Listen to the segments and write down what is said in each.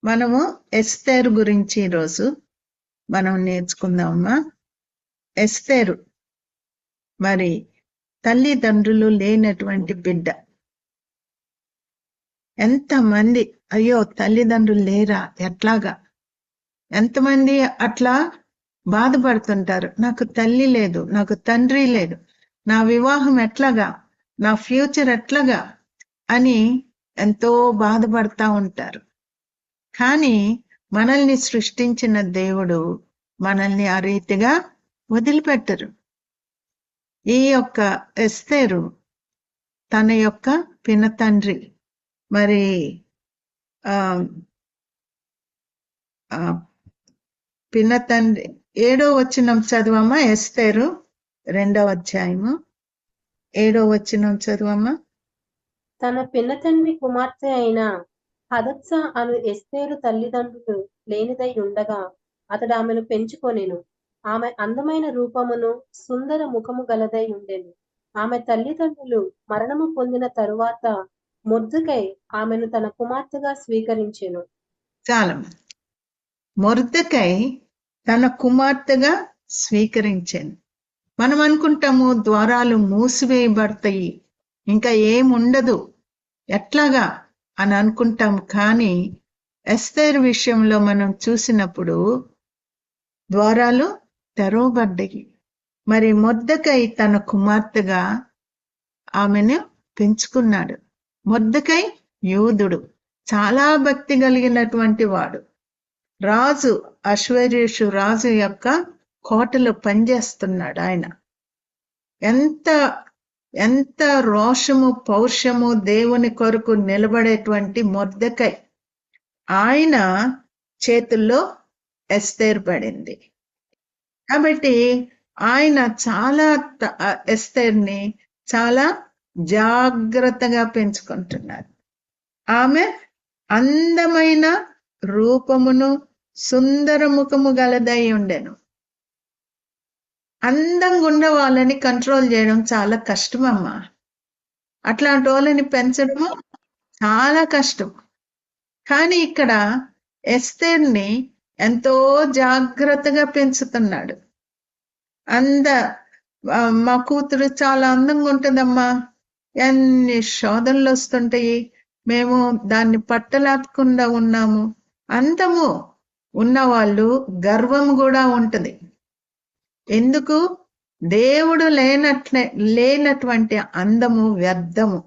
మనము ఎస్తేరు గురించి ఈరోజు మనం నేర్చుకుందామమ్మా. ఎస్తేరు మరి తల్లిదండ్రులు లేనటువంటి బిడ్డ. ఎంతమంది అయ్యో తల్లిదండ్రులు లేరా ఎట్లాగా, ఎంతమంది అట్లా బాధపడుతుంటారు. నాకు తల్లి లేదు, నాకు తండ్రి లేదు, నా వివాహం ఎట్లాగా, నా ఫ్యూచర్ ఎట్లాగా అని ఎంతో బాధపడతా ఉంటారు. కానీ మనల్ని సృష్టించిన దేవుడు మనల్ని ఆ రీతిగా వదిలిపెట్టరు. ఈ యొక్క ఎస్తేరు తన యొక్క పినతండ్రి మరి పినతండ్రి 7వ వచనం చదువమ్మా. ఎస్తేరు 2వ అధ్యాయము 7వ వచనం చదువమ్మా. తన పినతండ్రి కుమార్తె అయిన హదత్స అను ఎస్తేరు తల్లిదండ్రులు లేనిదై ఉండగా అతడు ఆమెను పెంచుకొనెను. ఆమె అందమైన రూపమును సుందర ముఖము గలదై ఉండెను. ఆమె తల్లిదండ్రులు మరణము పొందిన తరువాత మొర్దెకై ఆమెను తన కుమార్తెగా స్వీకరించెను. చాలా మొర్దెకై తన కుమార్తెగా స్వీకరించాను. మనం అనుకుంటాము ద్వారాలు మూసివేయబడతాయి, ఇంకా ఏముండదు ఎట్లాగా అని అనుకుంటాం. కానీ ఎస్తేరు విషయంలో మనం చూసినప్పుడు ద్వారాలు తెరవబడ్డాయి. మరి మొర్దెకై తన కుమార్తెగా ఆమెను పెంచుకున్నాడు. మొర్దెకై యూదుడు, చాలా భక్తి కలిగినటువంటి వాడు. రాజు అశ్వేరోషు రాజు యొక్క కోటలో పనిచేస్తున్నాడు. ఆయన ఎంత రోషము పౌరుషము దేవుని కొరకు నిలబడేటువంటి మొర్దెకై, ఆయన చేతుల్లో ఎస్తేరు పడింది. కాబట్టి ఆయన చాలా ఎస్తేర్ని చాలా జాగ్రత్తగా పెంచుకుంటున్నారు. ఆమె అందమైన రూపమును సుందర ముఖము గలదై ఉండెను. అందంగా ఉన్న వాళ్ళని కంట్రోల్ చేయడం చాలా కష్టమమ్మా. అట్లాంటి వాళ్ళని పెంచడము చాలా కష్టం. కానీ ఇక్కడ ఎస్తేర్ని ఎంతో జాగ్రత్తగా పెంచుతున్నాడు. మా కూతురు చాలా అందంగా ఉంటుందమ్మా, ఎన్ని శోధనలు వస్తుంటాయి, మేము దాన్ని పట్టలేకుండా ఉన్నాము. అందము ఉన్నవాళ్ళు గర్వం కూడా ఉంటుంది. ఎందుకు? దేవుడు లేనటువంటి అందము వ్యర్థము.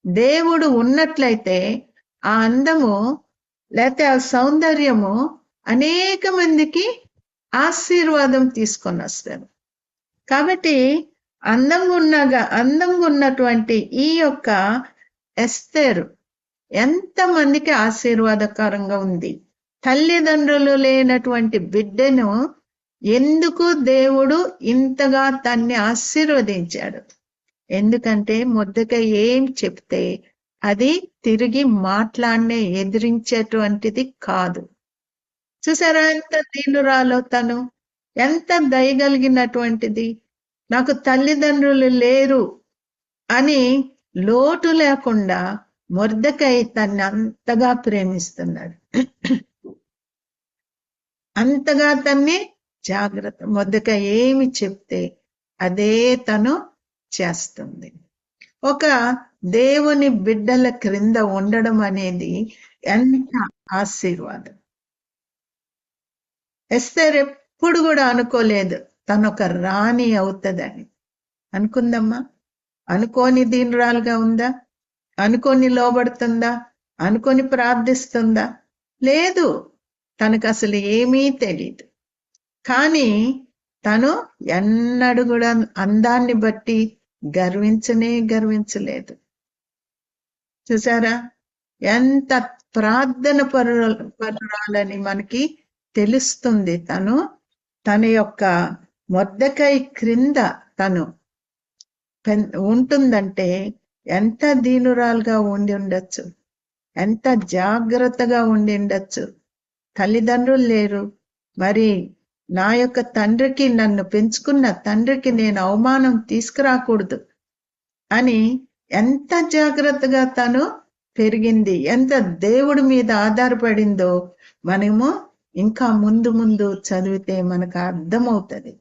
దేవుడు ఉన్నట్లయితే ఆ అందము లేకపోతే ఆ సౌందర్యము అనేక మందికి ఆశీర్వాదం తీసుకొని వస్తారు. కాబట్టి అందంగా ఉన్నటువంటి ఈ యొక్క ఎస్తేరు ఎంతమందికి ఆశీర్వాదకరంగా ఉంది. తల్లిదండ్రులు లేనటువంటి బిడ్డను ఎందుకు దేవుడు ఇంతగా తన్ని ఆశీర్వదించాడు? ఎందుకంటే మొర్దెకై ఏం చెప్తే అది తిరిగి మాట్లాడనే ఎదిరించేటువంటిది కాదు. చూసారా ఎంత దీనురాలో తను, ఎంత దయగలిగినటువంటిది. నాకు తల్లిదండ్రులు లేరు అని లోటు లేకుండా మొర్దెకై తన్ని అంతగా ప్రేమిస్తున్నాడు. అంతగా తన్ని జాగ్రత్త. మొర్దెకై ఏమి చెప్తే అదే తను చేస్తుంది. ఒక దేవుని బిడ్డల క్రింద ఉండడం అనేది ఎంత ఆశీర్వాదం. ఎస్తేరు ఎప్పుడు కూడా అనుకోలేదు తనొక రాణి అవుతుందని. అనుకుందమ్మా? అనుకోని దీనురాలుగా ఉందా? అనుకోని లోబడుతుందా? అనుకోని ప్రార్థిస్తుందా? లేదు, తనకు అసలు ఏమీ తెలియదు. కానీ తను ఎన్నడూ కూడా అందాన్ని బట్టి గర్వించలేదు. చూసారా ఎంత ప్రార్థన పరురాలని మనకి తెలుస్తుంది. తన యొక్క మొర్దెకై క్రింద తను ఉంటుందంటే ఎంత దీనురాలుగా ఉండి ఉండొచ్చు, ఎంత జాగ్రత్తగా ఉండి ఉండొచ్చు. తల్లిదండ్రులు లేరు, మరి నా యొక్క తండ్రికి, నన్ను పెంచుకున్న తండ్రికి నేను అవమానం తీసుకురాకూడదు అని ఎంత జాగ్రత్తగా తను పెరిగింది, ఎంత దేవుడి మీద ఆధారపడిందో మనము ఇంకా ముందు ముందు చదివితే మనకు అర్థమవుతుంది.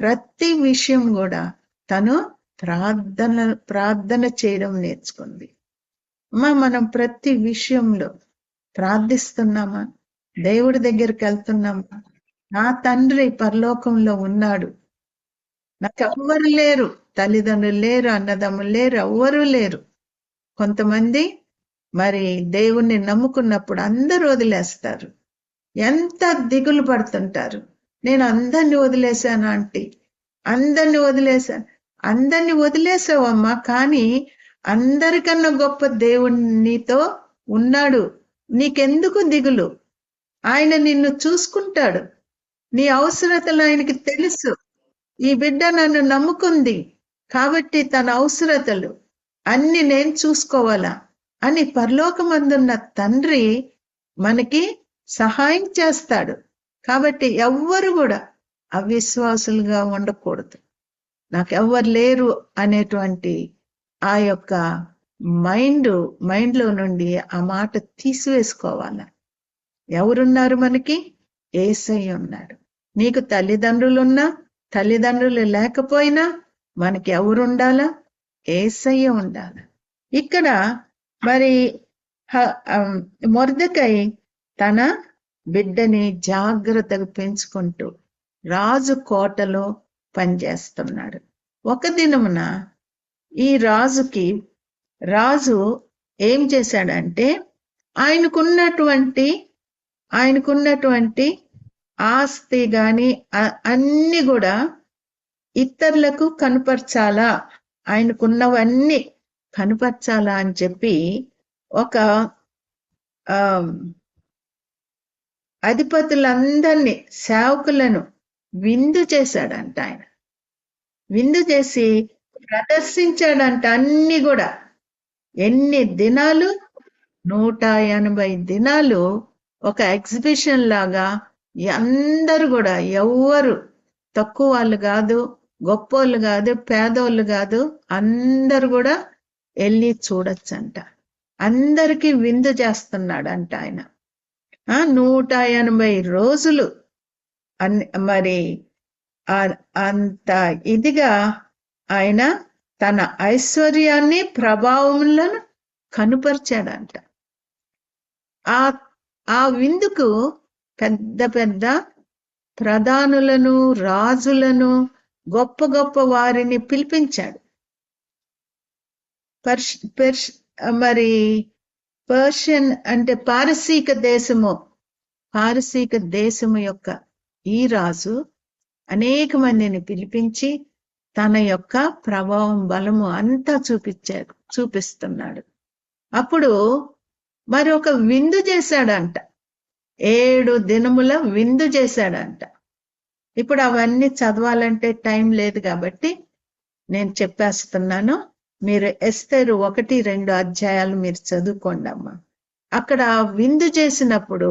ప్రతి విషయం కూడా తను ప్రార్థన చేయడం నేర్చుకుంది. మనం ప్రతి విషయంలో ప్రార్థిస్తున్నామా? దేవుడి దగ్గరికి వెళ్తున్నామా? నా తండ్రి పరలోకంలో ఉన్నాడు, నాకు ఎవ్వరు లేరు, తల్లిదండ్రులు లేరు, అన్నదమ్ములు లేరు, ఎవ్వరూ లేరు. కొంతమంది మరి దేవుణ్ణి నమ్ముకున్నప్పుడు అందరూ వదిలేస్తారు, ఎంత దిగులు పడుతుంటారు. నేను అందరిని వదిలేశాను ఆంటీ, అందరిని వదిలేశాను. అందరిని వదిలేసావమ్మా, కానీ అందరికన్నా గొప్ప దేవుడు నీతో ఉన్నాడు. నీకెందుకు దిగులు? ఆయన నిన్ను చూసుకుంటాడు, నీ అవసరతలు ఆయనకి తెలుసు. ఈ బిడ్డ నన్ను నమ్ముకుంది కాబట్టి తన అవసరతలు అన్ని నేను చూసుకోవాలా అని పరలోకమందున్న తండ్రి మనకి సహాయం చేస్తాడు. కాబట్టి ఎవ్వరు కూడా అవిశ్వాసులుగా ఉండకూడదు. నాకు ఎవ్వరు లేరు అనేటువంటి ఆ యొక్క మైండ్లో నుండి ఆ మాట తీసివేసుకోవాల. ఎవరున్నారు మనకి? యేసయ్య ఉన్నాడు. నీకు తల్లిదండ్రులున్నా తల్లిదండ్రులు లేకపోయినా మనకి ఎవరు ఉండాలా? యేసయ్య ఉండాలి. ఇక్కడ మరి మొర్దెకై తన బిడ్డని జాగ్రత్తగా పెంచుకుంటూ రాజు కోటలో పనిచేస్తున్నాడు. ఒక దినమున ఈ రాజు ఏం చేశాడంటే ఆయనకున్నటువంటి ఆస్తి గాని అన్ని కూడా ఇతరులకు కనపరచాలా, ఆయనకున్నవన్నీ కనపరచాలా అని చెప్పి ఒక అధిపతులందరినీ, సేవకులను విందు చేశాడంట. ఆయన విందు చేసి ప్రదర్శించాడంట. అన్ని కూడా ఎన్ని దినాలు? 180 దినాలు ఒక ఎగ్జిబిషన్ లాగా అందరు కూడా, ఎవ్వరు తక్కువ వాళ్ళు కాదు, గొప్పోళ్ళు కాదు, పేదోళ్ళు కాదు, అందరు కూడా వెళ్ళి చూడొచ్చంట. అందరికీ విందు చేస్తున్నాడంట ఆయన. 180 రోజులు మరి అంత ఇదిగా ఆయన తన ఐశ్వర్యాన్ని, ప్రభావములను కనుపరిచాడంట. ఆ విందుకు పెద్ద పెద్ద ప్రధానులను, రాజులను, గొప్ప గొప్ప వారిని పిలిపించాడు. మరి పర్షియన్ అంటే పారసీక దేశము యొక్క ఈ రాజు అనేక మందిని పిలిపించి తన యొక్క ప్రభావం, బలము అంతా చూపిస్తున్నాడు. అప్పుడు మరి ఒక విందు చేశాడంట. 7 దినముల విందు చేశాడంట. ఇప్పుడు అవన్నీ చదవాలంటే టైం లేదు కాబట్టి నేను చెప్పేస్తున్నాను. మీరు ఎస్తేరు 1-2 అధ్యాయాలు మీరు చదువుకోండి అమ్మా. అక్కడ విందు చేసినప్పుడు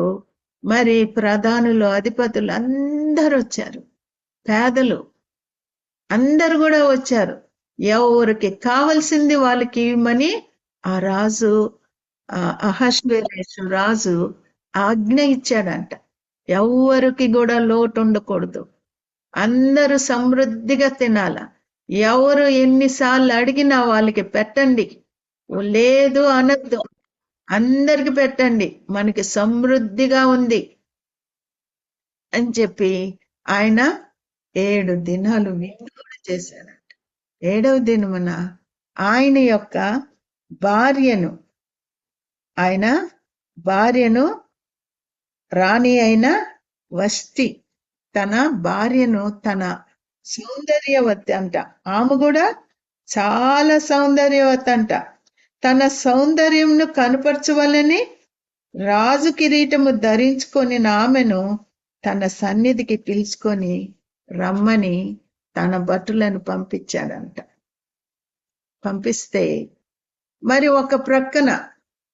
మరి ప్రధానులు, అధిపతులు అందరూ వచ్చారు, పేదలు అందరు కూడా వచ్చారు. ఎవరికి కావలసింది వాళ్ళకి ఇవ్వమని ఆ రాజు, అహష్వేరోషు రాజు ఆజ్ఞ ఇచ్చాడంట. ఎవరికి కూడా లోటు ఉండకూడదు, అందరూ సమృద్ధిగా తినాల. ఎవరు ఎన్నిసార్లు అడిగినా వాళ్ళకి పెట్టండి, లేదు అనద్దు, అందరికి పెట్టండి, మనకి సమృద్ధిగా ఉంది అని చెప్పి ఆయన 7 దినాలు విందు కూడా చేశాడంట. 7వ దినమున ఆయన యొక్క భార్యను రాణి అయిన వష్టి తన భార్యను, తన సౌందర్యవతి అంట, ఆమె కూడా చాలా సౌందర్యవతి అంట, తన సౌందర్యంను కనపరచవలని రాజు కిరీటము ధరించుకొని ఆమెను తన సన్నిధికి పిలుచుకొని రమ్మని తన భటులను పంపించాడంట. పంపిస్తే మరి ఒక ప్రక్కన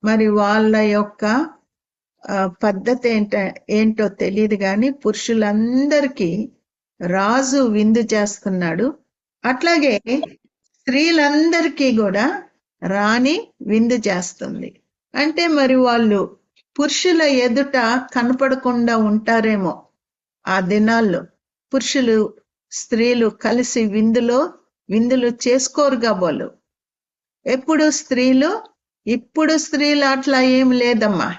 మరి వాళ్ళ యొక్క పద్ధతి ఏంటో తెలియదు కానీ పురుషులందరికీ రాజు విందు చేస్తున్నాడు. అట్లాగే స్త్రీలందరికీ కూడా రాణి విందు చేస్తుంది. అంటే మరి వాళ్ళు పురుషుల ఎదుట కనపడకుండా ఉంటారేమో. ఆ దినాల్లో పురుషులు స్త్రీలు కలిసి విందులు చేసుకోరు కాబోలు. ఎప్పుడు స్త్రీలు, ఇప్పుడు స్త్రీలు అట్లా ఏం లేదమ్మా.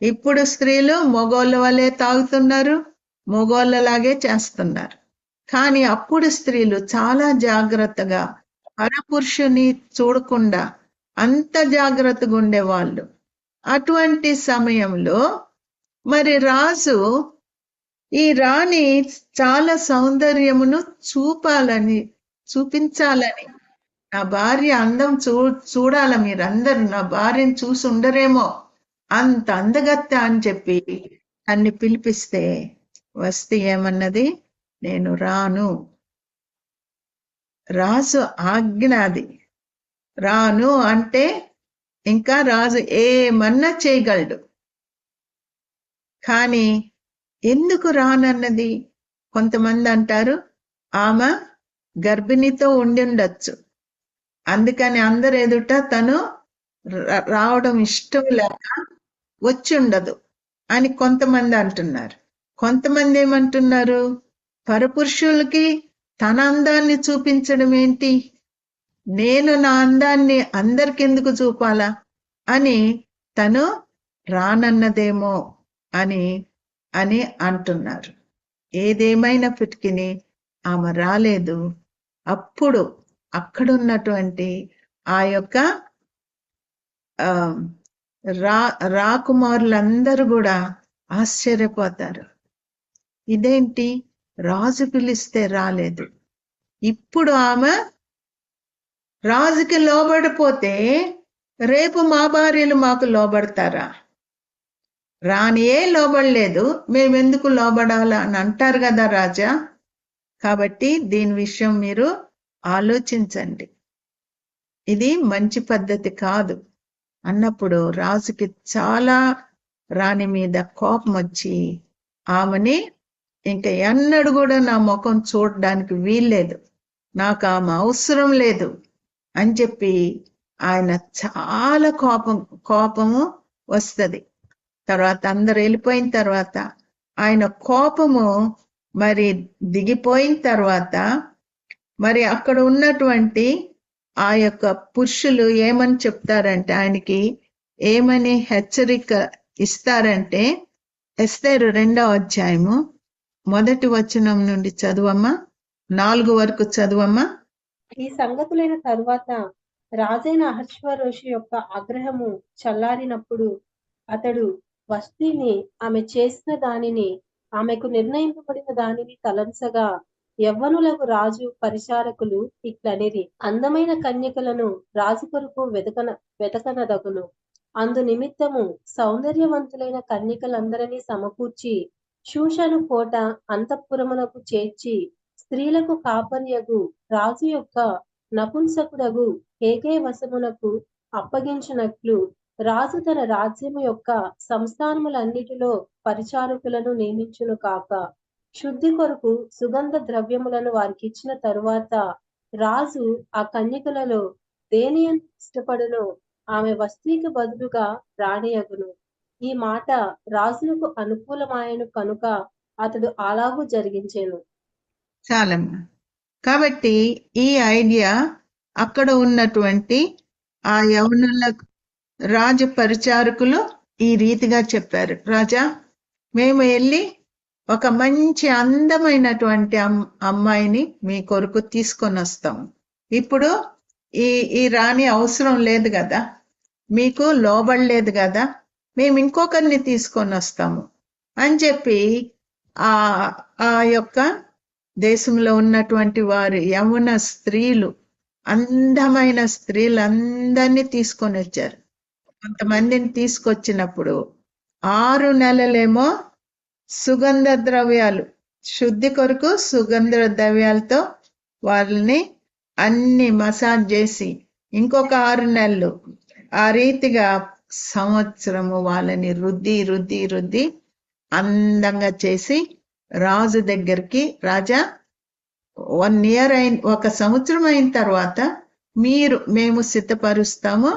ఇప్పుడు స్త్రీలు మగోళ్ళ వలె తాగుతున్నారు, మగోళ్ళలాగే చేస్తున్నారు. కానీ అప్పుడు స్త్రీలు చాలా జాగ్రత్తగా పరపురుషుని చూడకుండా అంత జాగ్రత్తగా ఉండేవాళ్ళు. అటువంటి సమయంలో మరి రాజు ఈ రాణి చాలా సౌందర్యమును చూపించాలని, నా భార్య అందం చూడాల మీరందరూ, నా భార్యను చూసి ఉండరేమో, అంత అందగత్త అని చెప్పి అన్ని పిలిపిస్తే వస్తే ఏమన్నది, నేను రాను. రాజు ఆజ్ఞ అది. రాను అంటే ఇంకా రాజు ఏమన్నా చేయగలడు. కానీ ఎందుకు రానన్నది? కొంతమంది అంటారు ఆమె గర్భిణితో ఉండి ఉండొచ్చు, అందుకని అందరు ఎదుట తను రావడం ఇష్టం లేక వచ్చి ఉండదు అని కొంతమంది అంటున్నారు. కొంతమంది ఏమంటున్నారు, పరపురుషులకి తన అందాన్ని చూపించడం ఏంటి, నేను నా అందాన్ని అందరికెందుకు చూపాలా అని తను రానన్నదేమో అని అంటున్నారు. ఏదేమైనప్పటికీ ఆమె రాలేదు. అప్పుడు అక్కడున్నటువంటి ఆ యొక్క రాకుమారులందరూ కూడా ఆశ్చర్యపోతారు. ఇదేంటి, రాజు పిలిస్తే రాలేదు, ఇప్పుడు ఆమె రాజుకి లోబడిపోతే రేపు మా భార్యలు మాకు లోబడతారా? రానియే లోబడలేదు, మేమెందుకు లోబడాలా అని అంటారు కదా రాజా. కాబట్టి దీని విషయం మీరు ఆలోచించండి, ఇది మంచి పద్ధతి కాదు అన్నప్పుడు రాజుకి చాలా రాణి మీద కోపం వచ్చి ఆమెని ఇంకా ఎన్నడూ కూడా నా ముఖం చూడడానికి వీల్లేదు, నాకు ఆమె అవసరం లేదు అని చెప్పి ఆయన చాలా కోపము వస్తుంది. తర్వాత అందరు వెళ్ళిపోయిన తర్వాత ఆయన కోపము మరి దిగిపోయిన తర్వాత మరి అక్కడ ఉన్నటువంటి ఆ యొక్క పురుషులు ఏమని చెప్తారంటే, ఆయనకి ఏమని హెచ్చరిక ఇస్తారంటే, ఎస్తేరు 2వ అధ్యాయము 1వ వచనం నుండి చదువమ్మా, 4 వరకు చదువమ్మా. ఈ సంగతులైన తరువాత రాజైన అహష్వేరోషు యొక్క ఆగ్రహము చల్లారినప్పుడు అతడు వష్టిని, ఆమె చేసిన దానిని, ఆమెకు నిర్ణయింపబడిన దానిని తలంచగా, యవ్వనులకు రాజు పరిచారకులు ఇట్లనిరి, అందమైన కన్యకలను రాజు కొరకు వెతకనదగును. అందు నిమిత్తము సౌందర్యవంతులైన కన్యకలందరినీ సమకూర్చి షూషను కోట అంతఃపురమునకు చేర్చి స్త్రీలకు కాపర్యగు రాజు యొక్క నపుంసకుడగు హేగే వశమునకు అప్పగించినట్లు రాజు తన రాజ్యము యొక్క సంస్థానములన్నిటిలో పరిచారకులను నియమించును కాక, శుద్ధి కొరకు సుగంధ ద్రవ్యములను వారికి ఇచ్చిన తరువాత రాజు ఆ కన్యకలలో దేని ఇష్టపడునో ఆమె వస్తికి బదులుగా రాణియగును. ఈ మాట రాజులకు అనుకూలమాయను కనుక అతడు అలాగూ జరిగించెను. చాలమ్మా. కాబట్టి ఈ ఐడియా అక్కడ ఉన్నటువంటి ఆ యవనుల రాజ పరిచారకులు ఈ రీతిగా చెప్పారు, రాజా మేము వెళ్ళి ఒక మంచి అందమైనటువంటి అమ్మాయిని మీ కొరకు తీసుకొని వస్తాము. ఇప్పుడు ఈ రాణి అవసరం లేదు కదా, మీకు లోబడలేదు కదా, మేము ఇంకొకరిని తీసుకొని వస్తాము అని చెప్పి ఆ యొక్క దేశంలో ఉన్నటువంటి వారు యమున స్త్రీలు, అందమైన స్త్రీలందరినీ తీసుకొని వచ్చారు. కొంతమందిని తీసుకొచ్చినప్పుడు 6 నెలలేమో సుగంధ ద్రవ్యాలు, శుద్ధి కొరకు సుగంధ ద్రవ్యాలతో వాళ్ళని అన్ని మసాజ్ చేసి ఇంకొక 6 నెలలు ఆ రీతిగా సంవత్సరము వాళ్ళని రుద్ది అందంగా చేసి రాజు దగ్గరికి, రాజా 1 year 1 సంవత్సరం అయిన తర్వాత మేము సిద్ధపరుస్తాము,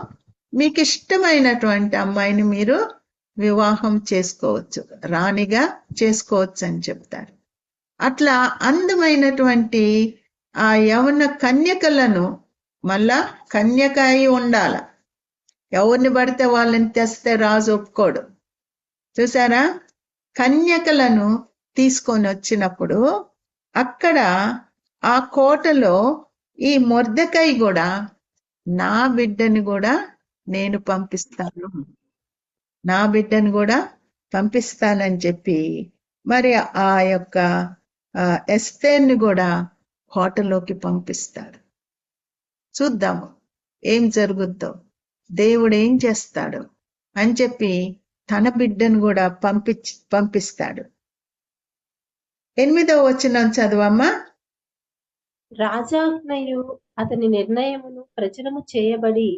మీకు ఇష్టమైనటువంటి అమ్మాయిని మీరు వివాహం చేసుకోవచ్చు, రాణిగా చేసుకోవచ్చు అని చెప్తారు. అట్లా అందమైనటువంటి ఆ యవన కన్యకలను, మళ్ళా కన్యక అయి ఉండాల, ఎవరిని పడితే వాళ్ళని తెస్తే రాజు ఒప్పుకోడు. చూసారా, కన్యకలను తీసుకొని వచ్చినప్పుడు అక్కడ ఆ కోటలో ఈ మొర్దెకై కూడా నా బిడ్డని కూడా నేను పంపిస్తాను, నా బిడ్డను కూడా పంపిస్తానని చెప్పి మరి ఆ యొక్క ఎస్తేర్ని కూడా కోటలోకి పంపిస్తాడు. చూద్దాము ఏం జరుగుద్దో, దేవుడు ఏం చేస్తాడు అని చెప్పి తన బిడ్డను కూడా పంపిస్తాడు. 8వ వచనం చదవమ్మా. రాజాజ్ఞయు అతని నిర్ణయమును ప్రచురము చేయబడి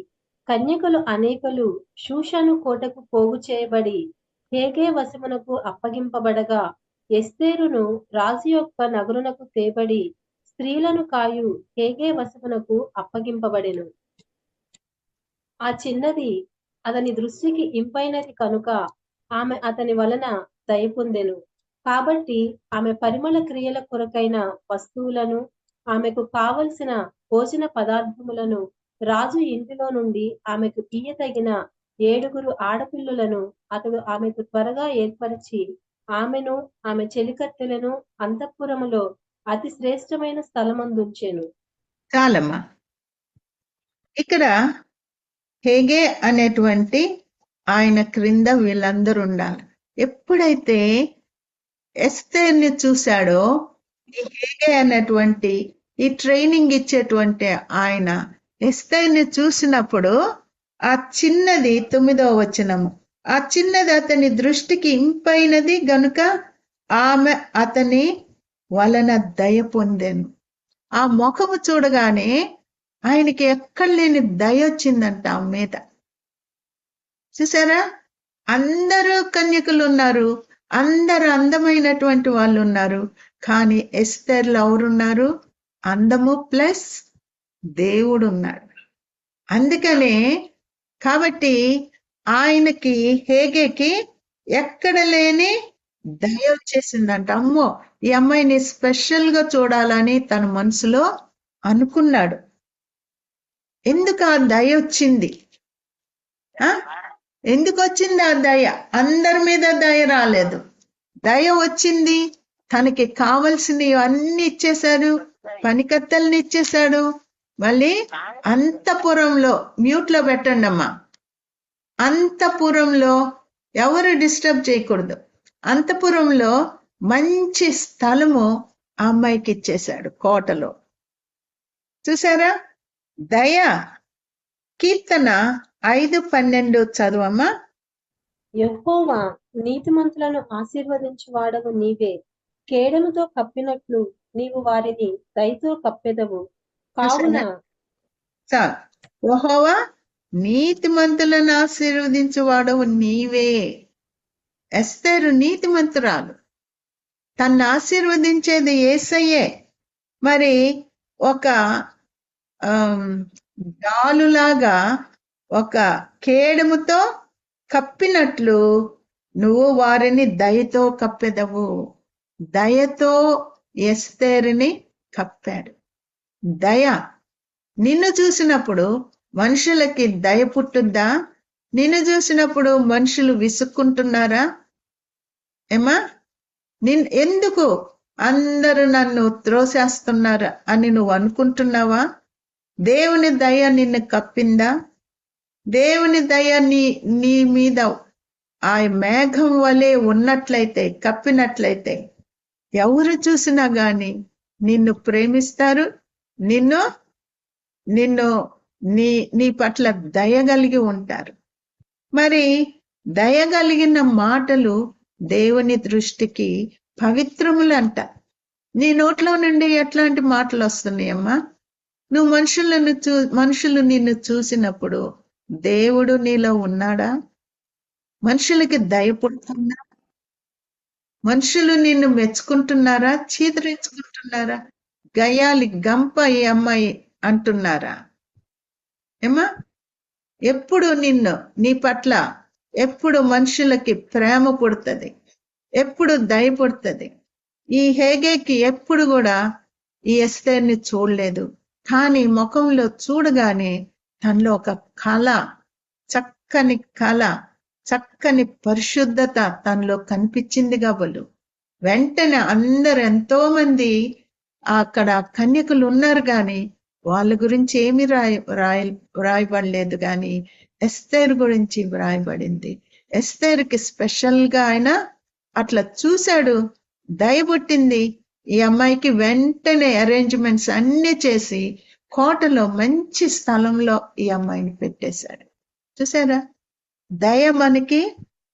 కన్యకలు అనేకలు షూషను కోటకు పోగు చేయబడి హేగే వశమునకు అప్పగింపబడగా ఎస్తేరును రాజు యొక్క నగరునకు తేబడి స్త్రీలను కాయు హేగే వశమునకు అప్పగింపబడెను. ఆ చిన్నది అతని దృష్టికి ఇంపైనది కనుక ఆమె అతని వలన దయ పొందెను. కాబట్టి ఆమె పరిమళ క్రియల కొరకైన వస్తువులను, ఆమెకు కావలసిన భోజన పదార్థములను రాజు ఇంటిలో నుండి ఆమెకు ఇయ్యతగిన 7 ఆడపిల్లులను అతడు ఆమెకు త్వరగా ఏర్పరిచి ఆమెను ఆమె చెలికత్తెలను అంతఃపురములో అతి శ్రేష్టమైన స్థలమందుంచెను. చాలమ్మా. ఇక్కడ హేగే అనేటువంటి ఆయన క్రింద వీళ్ళందరూ ఉండాలి. ఎప్పుడైతే ఎస్తేర్ని చూశాడో ఈ హేగే అనేటువంటి ఈ ట్రైనింగ్ ఇచ్చేటువంటి ఆయన ఎస్తేర్ని చూసినప్పుడు ఆ చిన్నది 9వ వచనము, ఆ చిన్నది అతని దృష్టికి ఇంపైనది గనుక ఆమె అతని వలన దయ పొందెను. ఆ ముఖము చూడగానే ఆయనకి ఎక్కడ లేని దయ వచ్చిందంట ఆమె మీద. చూసారా, అందరూ కన్యకులు ఉన్నారు, అందరూ అందమైనటువంటి వాళ్ళు ఉన్నారు, కానీ ఎస్తేర్లో ఎవరున్నారు? అందము ప్లస్ దేవుడు ఉన్నాడు. అందుకనే కాబట్టి ఆయనకి హేగేకి ఎక్కడ లేని దయ వచ్చేసిందంట. అమ్మో, ఈ అమ్మాయిని స్పెషల్ గా చూడాలని తన మనసులో అనుకున్నాడు. ఎందుకు ఆ దయ వచ్చింది? ఎందుకు వచ్చింది ఆ దయ? అందరి మీద దయ రాలేదు, దయ వచ్చింది. తనకి కావలసినవి అన్ని ఇచ్చేశాడు, పనికత్తెల్ని ఇచ్చేశాడు. మళ్ళీ అంతఃపురంలో, మ్యూట్ లో పెట్టండి అమ్మా, అంతఃపురంలో ఎవరు డిస్టర్బ్ చేయకూడదు. అంతఃపురంలో మంచి స్థలము ఆ అమ్మాయికి ఇచ్చేశాడు కోటలో. చూసారా, దయ. కీర్తన 5:12 చదువమ్మా. యెహోవా నీతిమంతులను ఆశీర్వదించు వాడవు నీవే, కేడముతో కప్పినట్లు నీవు వారిని దయతో కప్పెదవు. కావున చాలు, యెహోవా నీతిమంతులను ఆశీర్వదించువాడవు నీవే. ఎస్తేరు నీతిమంతురాలు, తన్ను ఆశీర్వదించేది యేసయ్యే. మరి ఒక డాలులాగా ఒక కేడముతో కప్పినట్లు నువ్వు వారిని దయతో కప్పెదవు. దయతో ఎస్తేరుని కప్పాడు. దయ. నిన్ను చూసినప్పుడు మనుషులకి దయ పుట్టుద్దా? నిన్ను చూసినప్పుడు మనుషులు విసుక్కుంటున్నారా? ఏమా, ఎందుకు అందరూ నన్ను త్రోసేస్తున్నారు అని నువ్వు అనుకుంటున్నావా? దేవుని దయ నిన్ను కప్పిందా? దేవుని దయ నీ మీద ఆ మేఘం వలె ఉన్నట్లయితే, కప్పినట్లయితే ఎవరు చూసినా గాని నిన్ను ప్రేమిస్తారు, నిన్ను నీ పట్ల దయగలిగి ఉంటారు. మరి దయగలిగిన మాటలు దేవుని దృష్టికి పవిత్రములంట. నీ నోట్లో నుండి ఎట్లాంటి మాటలు వస్తున్నాయమ్మా? నువ్వు మనుషులు నిన్ను చూసినప్పుడు దేవుడు నీలో ఉన్నాడా? మనుషులకి దయ పుడుతుందా? మనుషులు నిన్ను మెచ్చుకుంటున్నారా, చీదరించుకుంటున్నారా? గయాలి గంప ఈ అమ్మాయి అంటున్నారా? ఏమా, ఎప్పుడు నీ పట్ల ఎప్పుడు మనుషులకి ప్రేమ పుడుతుంది, ఎప్పుడు దయ పుడుతుంది. ఈ హేగేకి ఎప్పుడు కూడా ఈ ఎస్తేర్ని చూడలేదు, కానీ ముఖంలో చూడగానే తనలో ఒక కళ, చక్కని కళ, చక్కని పరిశుద్ధత తనలో కనిపించింది కాబోలు. వెంటనే అందరు ఎంతో మంది అక్కడ కన్యకులు ఉన్నారు, కానీ వాళ్ళ గురించి ఏమి రాయబడలేదు, కానీ ఎస్తేర్ గురించి వ్రాయబడింది. ఎస్తేర్కి స్పెషల్ గా ఆయన అట్లా చూశాడు, దయబుట్టింది. ఈ అమ్మాయికి వెంటనే అరేంజ్మెంట్స్ అన్ని చేసి కోటలో మంచి స్థలంలో ఈ అమ్మాయిని పెట్టేశాడు. చూసారా, దయ మనకి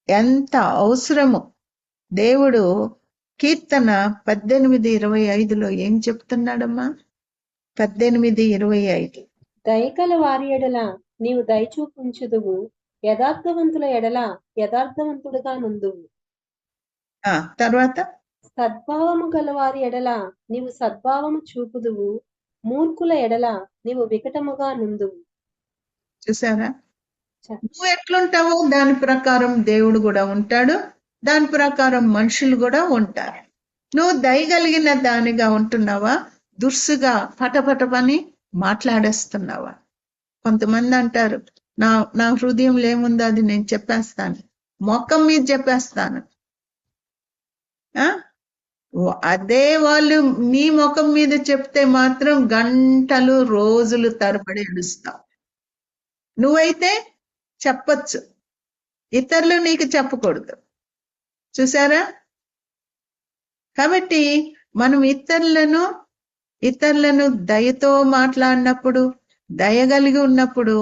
ఎంత అవసరము. దేవుడు కీర్తన 18:25 ఏం చెప్తున్నాడమ్మా? 18:25. దయగల వారి ఎడల నీవు దయచూపుంచుదువు, యథార్థవంతుల ఎడల యథార్థవంతుడుగా నుందువు. తర్వాత సద్భావము గల వారి ఎడల నీవు సద్భావము చూపుదువు, మూర్ఖుల ఎడల నీవు వికటముగా నుందువు. చూసారా, నువ్వు ఎట్లుంటావో దాని ప్రకారం దేవుడు కూడా ఉంటాడు, దాని ప్రకారం మనుషులు కూడా ఉంటారు. నువ్వు దయగలిగిన దానిగా ఉంటున్నావా, దుర్సుగా పటపట పని మాట్లాడేస్తున్నావా? కొంతమంది అంటారు, నా హృదయంలో ఏముందో అది నేను చెప్పేస్తాను, మొఖం మీద చెప్పేస్తాను. అదే వాళ్ళు నీ ముఖం మీద చెప్తే మాత్రం గంటలు రోజులు తరబడి ఏడుస్తావు. నువ్వైతే చెప్పచ్చు, ఇతరులు నీకు చెప్పకూడదు. చూసారా, కాబట్టి మనం ఇతరులను దయతో మాట్లాడినప్పుడు, దయగలిగి ఉన్నప్పుడు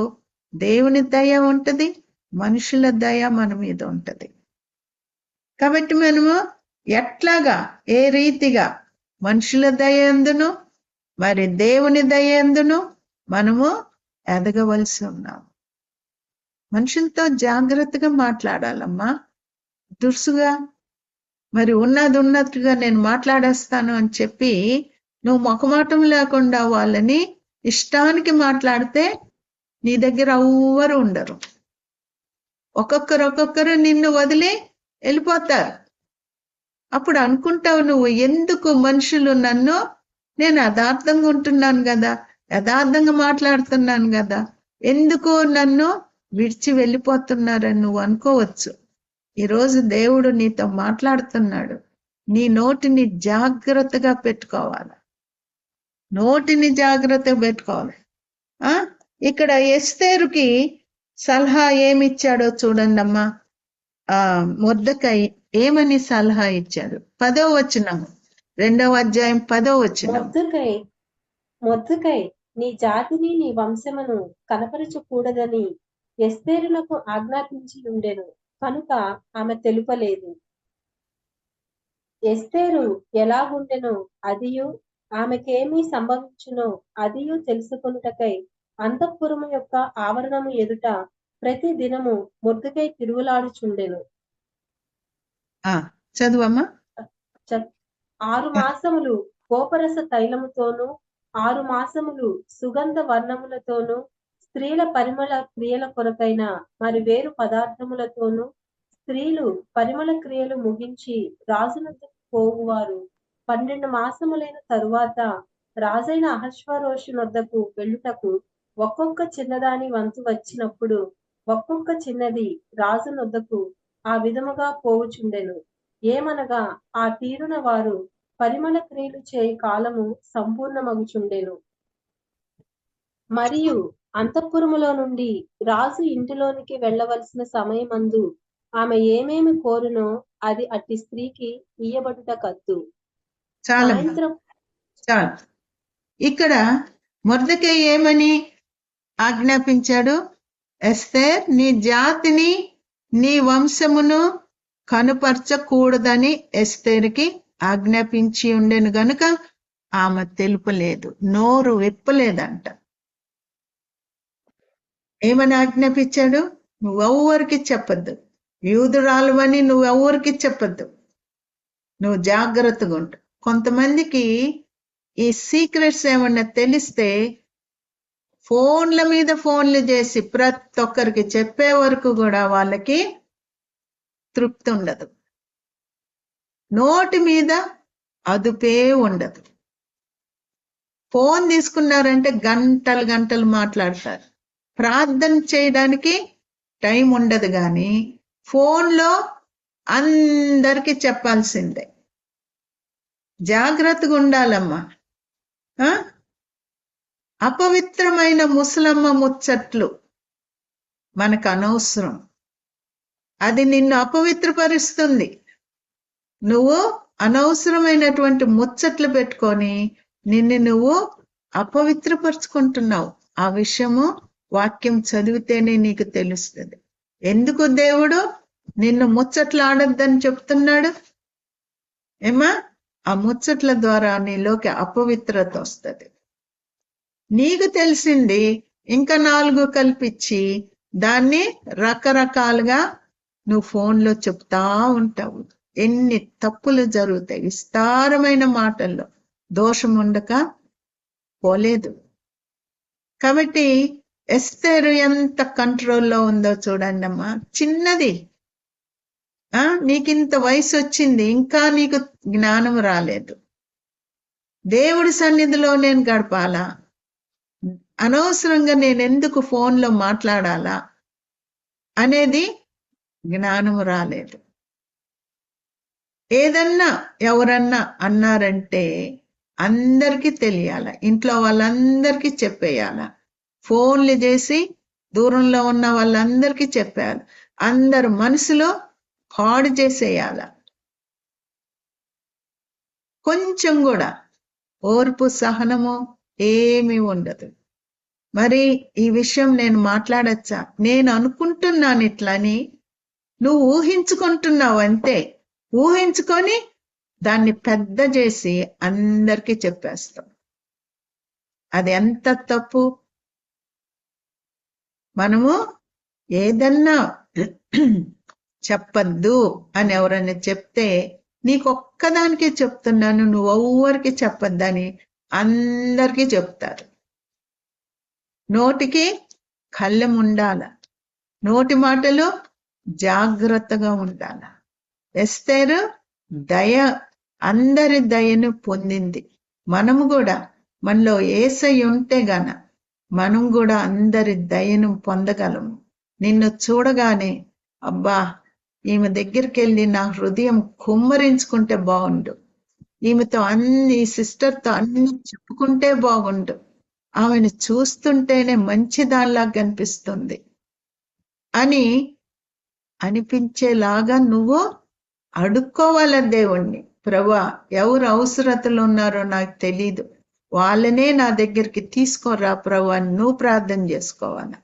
దేవుని దయ ఉంటది, మనుషుల దయ మన మీద ఉంటది. కాబట్టి మనము ఎట్లాగా, ఏ రీతిగా మనుషుల దయ ఎందును మరి దేవుని దయ ఎందును మనము ఎదగవలసి ఉన్నాం. మనుషులతో జాగ్రత్తగా మాట్లాడాలమ్మా, దురుసుగా మరి ఉన్నట్టుగా నేను మాట్లాడేస్తాను అని చెప్పి నువ్వు మొఖమాటం లేకుండా వాళ్ళని ఇష్టానికి మాట్లాడితే నీ దగ్గర ఎవ్వరు ఉండరు. ఒక్కొక్కరు నిన్ను వదిలి వెళ్ళిపోతారు. అప్పుడు అనుకుంటావు నువ్వు, ఎందుకు మనుషులు నేను యథార్థంగా ఉంటున్నాను కదా, యథార్థంగా మాట్లాడుతున్నాను కదా, ఎందుకు నన్ను విడిచి వెళ్ళిపోతున్నారని నువ్వు అనుకోవచ్చు. ఈరోజు దేవుడు నీతో మాట్లాడుతున్నాడు. నీ నోటిని జాగ్రత్తగా పెట్టుకోవాలి, నోటిని జాగ్రత్తగా పెట్టుకోవాలి. ఇక్కడ ఎస్తేరుకి సలహా ఏమిచ్చాడో చూడండి అమ్మా. మొర్దెకై ఏమని సలహా ఇచ్చాడు? 10వ వచనము, 2వ అధ్యాయం 10వ వచనం. మొర్దెకై నీ జాతిని నీ వంశమును కనపరచకూడదని ఎస్తేరునకు ఆజ్ఞాపించి ఉండెను, కనుక ఆమె తెలుపలేదు. ఎస్తేరు ఎలాగుండెనో అదియు ఆమెకేమీ సంభవించునో అదియు తెలుసుకొనుటకై అంతఃపురము యొక్క ఆవరణము ఎదుట ప్రతి దినము మొర్దెకై తిరుగులాడుచుండెను. చదువమ్మా. 6 మాసములు గోపరస తైలముతోనూ 6 మాసములు సుగంధ వర్ణములతోనూ స్త్రీల పరిమళ క్రియల కొరకైన మరి వేరు పదార్థములతోనూ స్త్రీలు పరిమళ క్రియలు ముగించి రాజునొద్దకు పోవువారు 12 మాసములైన తరువాత రాజైన అహష్వేరోషునొద్దకు వెళ్ళుటకు ఒక్కొక్క చిన్నదాని వంతు వచ్చినప్పుడు ఒక్కొక్క చిన్నది రాజునొద్దకు ఆ విధముగా పోవుచుండెను. ఏమనగా ఆ తీరున వారు పరిమళ క్రియలు చేయి కాలము సంపూర్ణమగుచుండెను. మరియు అంతఃపురములో నుండి రాజు ఇంటిలోనికి వెళ్ళవలసిన సమయమందు ఆమె ఏమేమి కోరునో అది అట్టి స్త్రీకి ఇయ్యబడుట కద్దు. సాయంత్రం చాలు. ఇక్కడ మొర్దెకై ఏమని ఆజ్ఞాపించాడు? ఎస్తేర్, నీ జాతిని నీ వంశమును కనుపరచకూడదని ఎస్తేరుకి ఆజ్ఞాపించి ఉండెను గనుక ఆమె తెలుపలేదు, నోరు విప్పలేదంట. ఏమని ఆజ్ఞాపించాడు? నువ్వెవ్వరికి చెప్పద్దు, యూదురాలువని నువ్వెవ్వరికి చెప్పద్దు, నువ్వు జాగ్రత్తగా ఉంటు. కొంతమందికి ఈ సీక్రెట్స్ ఏమన్నా తెలిస్తే ఫోన్ల మీద ఫోన్లు చేసి ప్రతి ఒక్కరికి చెప్పే వరకు కూడా వాళ్ళకి తృప్తి ఉండదు. నోటి మీద అదుపే ఉండదు. ఫోన్ తీసుకున్నారంటే గంటలు గంటలు మాట్లాడతారు. ప్రార్థన చేయడానికి టైం ఉండదు, కానీ ఫోన్లో అందరికీ చెప్పాల్సిందే. జాగ్రత్తగా ఉండాలమ్మా. అపవిత్రమైన ముసలమ్మ ముచ్చట్లు మనకు అనవసరం. అది నిన్ను అపవిత్రపరుస్తుంది. నువ్వు అనవసరమైనటువంటి ముచ్చట్లు పెట్టుకొని నిన్ను నువ్వు అపవిత్రపరుచుకుంటున్నావు. ఆ విషయము వాక్యం చదివితేనే నీకు తెలుస్తుంది. ఎందుకు దేవుడు నిన్ను ముచ్చట్లు ఆడొద్దని చెప్తున్నాడు? ఏమా, ఆ ముచ్చట్ల ద్వారా నీలోకి అపవిత్రత వస్తుంది. నీకు తెలిసింది ఇంకా 4 కల్పించి దాన్ని రకరకాలుగా నువ్వు ఫోన్లో చెప్తా ఉంటావు. ఎన్ని తప్పులు జరుగుతాయి. విస్తారమైన మాటల్లో దోషం ఉండక పోలేదు. కాబట్టి ఎస్తేరు ఎంత కంట్రోల్లో ఉందో చూడండి అమ్మా. చిన్నది, నీకింత వయసు వచ్చింది, ఇంకా నీకు జ్ఞానం రాలేదు. దేవుడి సన్నిధిలో నేను గడపాలా, అనవసరంగా నేను ఎందుకు ఫోన్లో మాట్లాడాలా అనేది జ్ఞానం రాలేదు. ఏదన్నా ఎవరన్నా అన్నారంటే అందరికీ తెలియాల, ఇంట్లో వాళ్ళందరికీ చెప్పేయాల, ఫోన్లు చేసి దూరంలో ఉన్న వాళ్ళందరికీ చెప్పేయాలి, అందరు మనసులో పాడు చేసేయాల. కొంచెం కూడా ఓర్పు సహనము ఏమీ ఉండదు. మరి ఈ విషయం నేను మాట్లాడచ్చా? నేను అనుకుంటున్నాను ఇట్లని, నువ్వు ఊహించుకుంటున్నావు అంతే. ఊహించుకొని దాన్ని పెద్ద చేసి అందరికీ చెప్పేస్తాం. అది ఎంత తప్పు. మనము ఏదన్నా చెప్పద్దు అని ఎవరైనా చెప్తే, నీకొక్కదానికి చెప్తున్నాను, నువ్వు ఎవ్వరికి చెప్పొద్దని అందరికీ చెప్తారు. నోటికి కళ్ళెం ఉండాల, నోటి మాటలు జాగ్రత్తగా ఉండాల. ఎస్తేరు దయ, అందరి దయను పొందింది. మనము కూడా, మనలో యేసయ్య ఉంటే గాన మనం కూడా అందరి దయను పొందగలము. నిన్ను చూడగానే అబ్బా, ఈమె దగ్గరికి వెళ్ళి నా హృదయం కుమ్మరించుకుంటే బాగుండు, ఈమెతో ఈ సిస్టర్తో అన్ని చెప్పుకుంటే బాగుండు, ఆమెను చూస్తుంటేనే మంచి దానిలా కనిపిస్తుంది అని అనిపించేలాగా నువ్వు అడుక్కోవాల దేవుణ్ణి. ప్రభువా, ఎవరు అవసరతలు ఉన్నారో నాకు తెలీదు, వాళ్ళనే నా దగ్గరికి తీసుకోరా ప్రభు అని నువ్వు ప్రార్థన చేసుకోవాలా.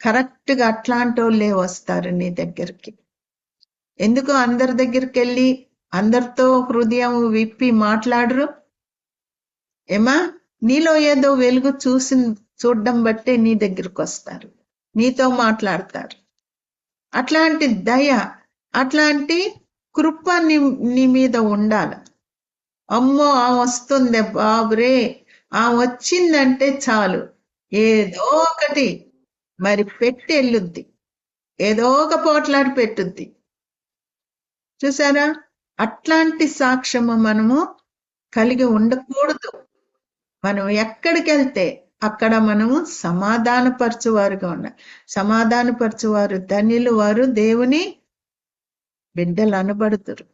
కరెక్ట్గా అట్లాంటి వాళ్ళే వస్తారు నీ దగ్గరికి. ఎందుకు అందరి దగ్గరికి వెళ్ళి అందరితో హృదయం విప్పి మాట్లాడరు? ఏమా, నీలో ఏదో వెలుగు చూడడం బట్టే నీ దగ్గరికి వస్తారు, నీతో మాట్లాడతారు. అట్లాంటి దయ, అట్లాంటి కృప నీ మీద ఉండాలి. అమ్మో, ఆ వస్తుంది బాబురే, ఆ వచ్చిందంటే చాలు ఏదో ఒకటి మరి పెట్టి వెళ్ళుద్ది, ఏదో ఒక పోట్లాడి పెట్టుద్ది. చూసారా? అట్లాంటి సాక్ష్యము మనము కలిగి ఉండకూడదు. మనం ఎక్కడికి వెళ్తే అక్కడ మనము సమాధానపరచువారుగా ఉండాలి. సమాధానపరచువారు ధన్యులు, వారు దేవుని బిడ్డలు అనబడుతురు.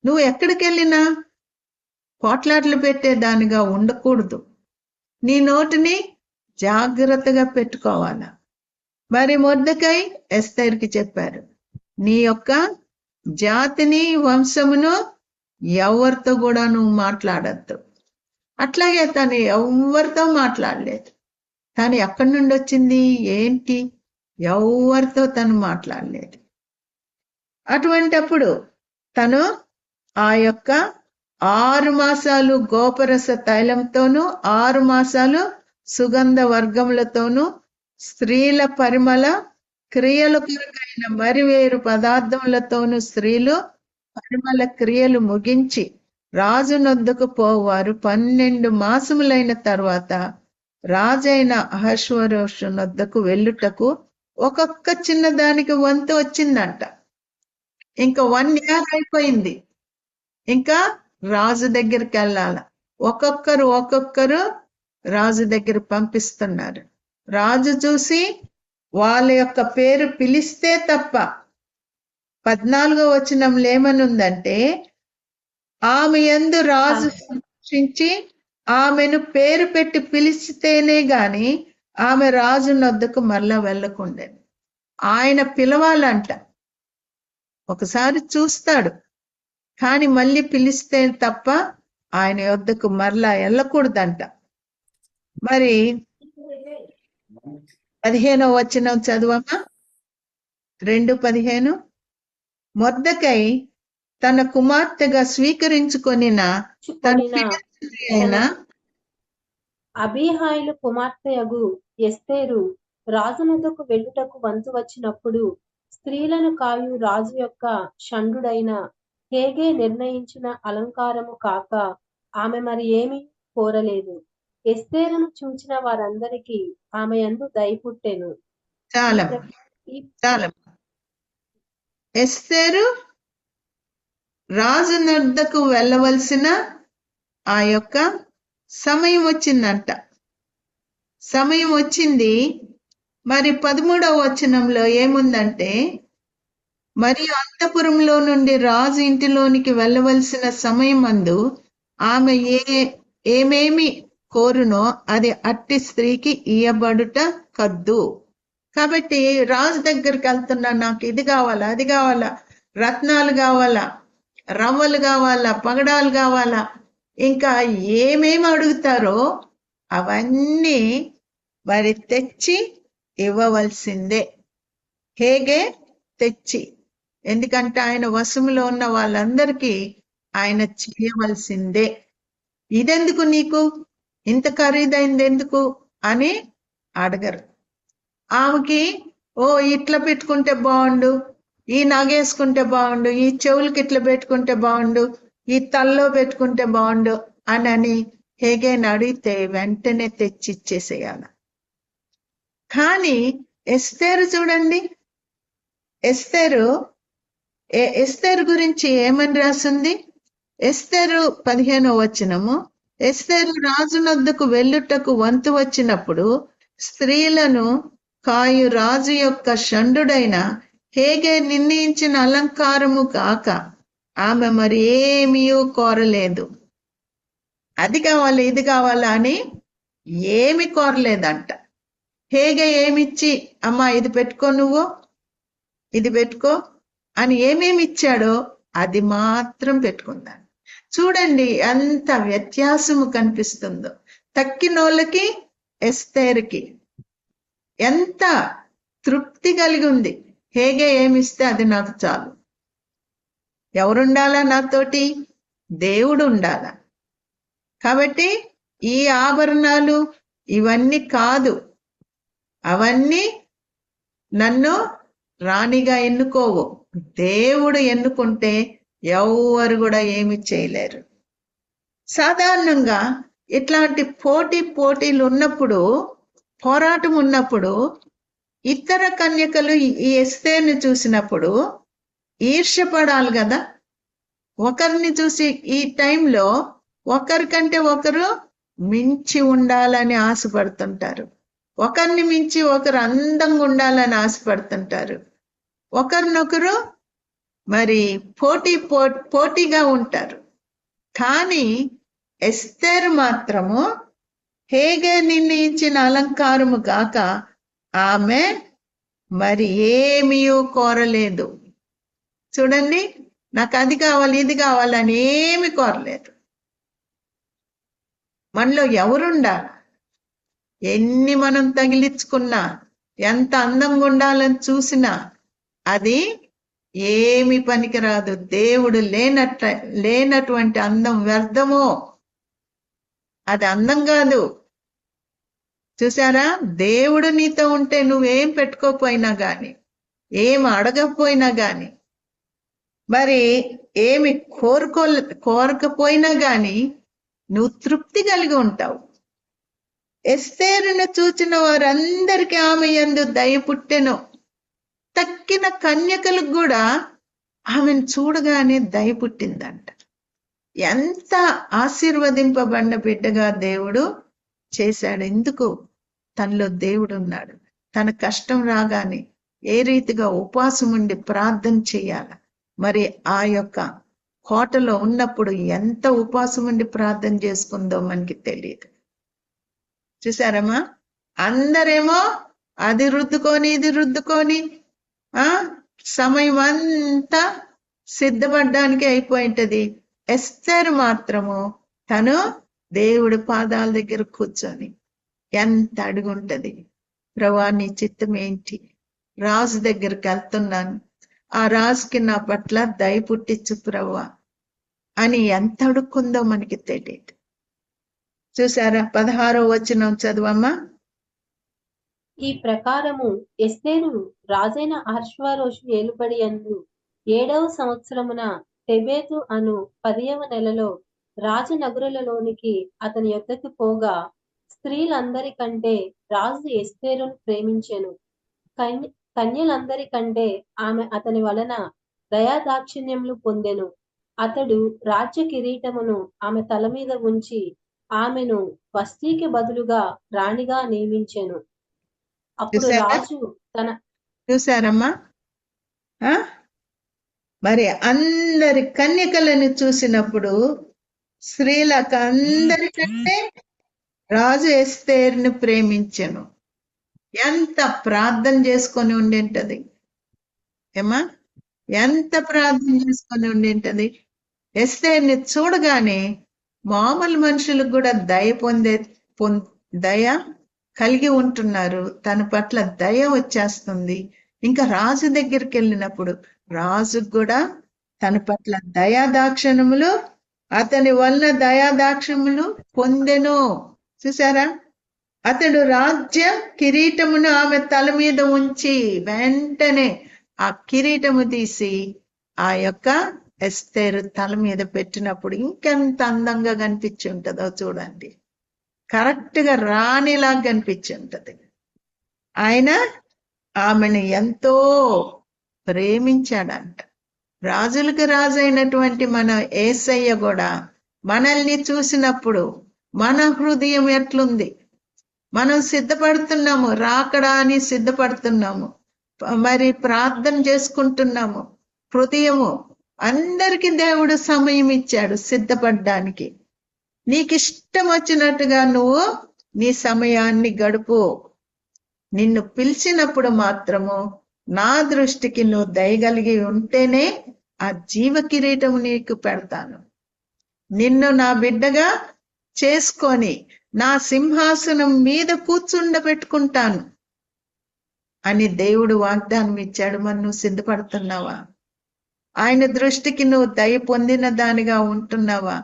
నువ్వు ఎక్కడికి వెళ్ళినా పోట్లాట్లు పెట్టేదానిగా ఉండకూడదు. నీ నోటిని జాగ్రత్తగా పెట్టుకోవాలా. మరి మొర్దెకై ఎస్తేరుకి చెప్పారు, నీ యొక్క జాతిని, వంశమును ఎవరితో కూడా నువ్వు మాట్లాడద్దు. అట్లాగే తను ఎవరితో మాట్లాడలేదు. తను ఎక్కడి నుండి వచ్చింది ఏంటి, ఎవరితో తను మాట్లాడలేదు. అటువంటప్పుడు తను ఆ యొక్క 6 మాసాలు గోపరస తైలంతోనూ 6 మాసాలు సుగంధ వర్గములతోనూ స్త్రీల పరిమళ క్రియల కొరకైన మరి వేరు పదార్థములతోనూ స్త్రీలు పరిమళ క్రియలు ముగించి రాజు నొద్దకు పోవారు 12 మాసములైన తర్వాత రాజైన అహష్వరోషునొద్దకు వెళ్ళుటకు ఒక్కొక్క చిన్న దానికి వంతు వచ్చిందంట. ఇంకా 1 year అయిపోయింది. ఇంకా రాజు దగ్గరికి వెళ్ళాల. ఒక్కొక్కరు రాజు దగ్గర పంపిస్తున్నారు. రాజు చూసి వాళ్ళ యొక్క పేరు పిలిస్తే తప్ప 14వ వచనంలో ఏమనుందంటే, ఆమె యందు రాజు సంతోషించి ఆమెను పేరు పెట్టి పిలిస్తేనే గాని ఆమె రాజు నొద్దకు మరలా వెళ్ళకుండేది. ఆయన పిలవాలంట. ఒకసారి చూస్తాడు, కానీ మళ్ళీ పిలిస్తే తప్ప ఆయన యొద్దకు మరలా వెళ్ళకూడదంట. మరి 15వ వచనం చదువమ్మా. 2:15. మొర్దెకై తన కుమార్తెగా స్వీకరించుకొనిన తన ప్రియపుత్రి అయిన అబీహాయిలు కుమార్తెయగు ఎస్తేరు రాజునొద్దకు వెళ్ళుటకు వంతు వచ్చినప్పుడు స్త్రీలను కాయు రాజు యొక్క షండుడైన హేగే నిర్ణయించిన అలంకారము కాక ఆమె మరి ఏమీ కోరలేదు. ఎస్తేరును చూచిన వారందరికీ ఆమె యందు దయ పుట్టెను. చాలా ఎస్తేరు రాజు నొద్దకు వెళ్ళవలసిన ఆ యొక్క సమయం వచ్చిందంట. సమయం వచ్చింది. మరి 13వ వచనంలో ఏముందంటే, మరి అంతఃపురంలో నుండి రాజు ఇంటిలోనికి వెళ్ళవలసిన సమయమందు ఆమె ఏమేమి కోరునో అది అట్టి స్త్రీకి ఇయ్యబడుట కద్దు. కాబట్టి రాజు దగ్గరికి వెళ్తున్నా, నాకు ఇది కావాలా, అది కావాలా, రత్నాలు కావాలా, రవ్వలు కావాలా, పగడాలు కావాలా, ఇంకా ఏమేమి అడుగుతారో అవన్నీ మరి తెచ్చి ఇవ్వవలసిందే. హేగే తెచ్చి, ఎందుకంటే ఆయన వశములో ఉన్న వాళ్ళందరికీ ఆయన చేయవలసిందే. ఇదెందుకు నీకు, ఇంత ఖరీదైంది ఎందుకు అని అడగరు. ఆమెకి ఇట్లా పెట్టుకుంటే బాగుండు, ఈ నగేసుకుంటే బాగుండు, ఈ చెవులకి ఇట్లా పెట్టుకుంటే బాగుండు, ఈ తల్లో పెట్టుకుంటే బాగుండు అని హేగేని అడిగితే వెంటనే తెచ్చి ఇచ్చేసేయాల. కానీ ఎస్తేరు చూడండి, ఎస్తేరు గురించి ఏమని రాసింది? ఎస్తేరు 15వ వచనము, ఎస్తేరు రాజునొద్దకు వెళ్ళుటకు వంతు వచ్చినప్పుడు స్త్రీలను కాయు రాజు యొక్క షండుడైన హేగే నిర్ణయించిన అలంకారము కాక ఆమె మరి ఏమీ కోరలేదు. అది కావాలి, ఇది కావాలా అని ఏమి కోరలేదంట. హేగే ఏమిచ్చి, అమ్మా ఇది పెట్టుకో, నువ్వు ఇది పెట్టుకో అని ఏమేమి ఇచ్చాడో అది మాత్రం పెట్టుకుందాను. చూడండి ఎంత వ్యత్యాసము కనిపిస్తుందో. తక్కినోళ్ళకి ఎస్తేరుకి ఎంత తృప్తి కలిగి ఉంది. హేగే ఏమిస్తే అది నాకు చాలు. ఎవరుండాలా నాతోటి? దేవుడు ఉండాలా. కాబట్టి ఈ ఆభరణాలు ఇవన్నీ కాదు, అవన్నీ నన్ను రాణిగా ఎన్నుకోవు. దేవుడు ఎన్నుకుంటే ఎవరు కూడా ఏమి చేయలేరు. సాధారణంగా ఇట్లాంటి పోటీలు ఉన్నప్పుడు, పోరాటం ఉన్నప్పుడు ఇతర కన్యకలు ఈ ఎస్తేరుని చూసినప్పుడు ఈర్ష్యపడాలి కదా. ఒకరిని చూసి ఈ టైంలో ఒకరికంటే ఒకరు మించి ఉండాలని ఆశపడుతుంటారు. ఒకరిని మించి ఒకరు అందంగా ఉండాలని ఆశపడుతుంటారు. ఒకరినొకరు మరి పోటీగా ఉంటారు. కానీ ఎస్తేరు మాత్రము హేగే నిర్ణయించిన అలంకారము గాక ఆమె మరి ఏమీ కోరలేదు. చూడండి, నాకు అది కావాలి, ఇది కావాలని ఏమి కోరలేదు. మనలో ఎవరుండాలి? ఎన్ని మనం తగిలించుకున్నా, ఎంత అందంగా ఉండాలని చూసినా అది ఏమి పనికిరాదు. దేవుడు లేనటువంటి అందం వ్యర్థమో, అది అందం కాదు. చూసారా, దేవుడు నీతో ఉంటే నువ్వేం పెట్టుకోపోయినా గాని, ఏం అడగకపోయినా గాని, మరి ఏమి కోరకపోయినా గాని నువ్వు తృప్తి కలిగి ఉంటావు. ఎస్తేరును చూచిన వారందరికీ ఆమె యందు దయ పుట్టెను. తక్కిన కన్యకలకు కూడా ఆమెను చూడగానే దయ పుట్టిందంట. ఎంత ఆశీర్వదింపబడిన బిడ్డగా దేవుడు చేశాడు. ఎందుకు? తనలో దేవుడు ఉన్నాడు. తన కష్టం రాగానే ఏ రీతిగా ఉపవాసం ఉండి ప్రార్థన చేయాల, మరి ఆ యొక్క కోటలో ఉన్నప్పుడు ఎంత ఉపవాసం ఉండి ప్రార్థన చేసుకుందో మనకి తెలియదు. చూసారమ్మా, అందరేమో అది రుద్దుకొని ఇది రుద్దుకొని సమయం అంతా సిద్ధపడడానికి అయిపోయింటది. ఎస్తేరు మాత్రము తను దేవుడి పాదాల దగ్గర కూర్చొని ఎంత అడుగుంటది, ప్రభువా నీ చిత్తం ఏంటి, రాజు దగ్గరికి వెళ్తున్నాను, ఆ రాజుకి నా పట్ల దయ పుట్టించు ప్రభువా అని ఎంత అడుక్కుందో మనకి తెలియదు. చూసారా? 16వ వచనం చదువమ్మా. ఈ ప్రకారము ఎస్తేరు రాజైన అహష్వేరోషు ఏలుబడి యందు 7వ సంవత్సరమున టెబేతు అను 10వ నెలలో రాజనగరులలోనికి అతని యొద్దకు పోగా, స్త్రీలందరికంటే రాజు ఎస్తేరును ప్రేమించెను. కన్యలందరికంటే ఆమె అతని వలన దయాదాక్షిణ్యములు పొందెను. అతడు రాజ్య కిరీటమును ఆమె తల మీద ఉంచి ఆమెను వస్తీకి బదులుగా రాణిగా నియమించెను. అప్పుడు రాజు చూసారమ్మా, మరి అందరి కన్యకలను చూసినప్పుడు స్త్రీలకు అందరికంటే రాజు ఎస్తేరును ప్రేమించెను. ఎంత ప్రార్థన చేసుకొని ఉండింటది ఏమా, ఎంత ప్రార్థన చేసుకొని ఉండింటది. ఎస్తేరుని చూడగానే మామూలు మనుషులకు కూడా దయ కలిగి ఉంటున్నారు. తన పట్ల దయ వచ్చేస్తుంది. ఇంకా రాజు దగ్గరికి వెళ్ళినప్పుడు రాజుకు కూడా తన పట్ల దయాదాక్షిణ్యములు, అతని వలన దయాదాక్షిణ్యములు పొందెను. చూసారా? అతడు రాజ్య కిరీటమును ఆమె తల మీద ఉంచి వెంటనే ఆ కిరీటము తీసి ఆ యొక్క ఎస్తేరు తల మీద పెట్టినప్పుడు ఇంకెంత అందంగా కనిపించి ఉంటుందో చూడండి. కరెక్ట్ గా రాణిలాగా కనిపించి ఉంటది. ఆయన ఆమెను ఎంతో ప్రేమించాడంట. రాజులకు రాజు అయినటువంటి మన యేసయ్య కూడా మనల్ని చూసినప్పుడు మన హృదయం ఎట్లుంది, మనం సిద్ధపడుతున్నాము, రాకడా అని సిద్ధపడుతున్నాము, మరి ప్రార్థన చేసుకుంటున్నాము. హృదయము అందరికి దేవుడు సమయం ఇచ్చాడు సిద్ధపడడానికి. నీకు ఇష్టం వచ్చినట్టుగా నువ్వు నీ సమయాన్ని గడుపు. నిన్ను పిలిచినప్పుడు మాత్రము నా దృష్టికి నువ్వు దయగలిగి ఉంటేనే ఆ జీవ కిరీటము నీకు పెడతాను, నిన్ను నా బిడ్డగా చేసుకొని నా సింహాసనం మీద కూర్చుండబెట్టుకుంటాను అని దేవుడు వాగ్దానం ఇచ్చాడు. మరి నువ్వు సిద్ధపడుతున్నావా? ఆయన దృష్టికి నువ్వు దయ పొందిన దానిగా ఉంటున్నావా?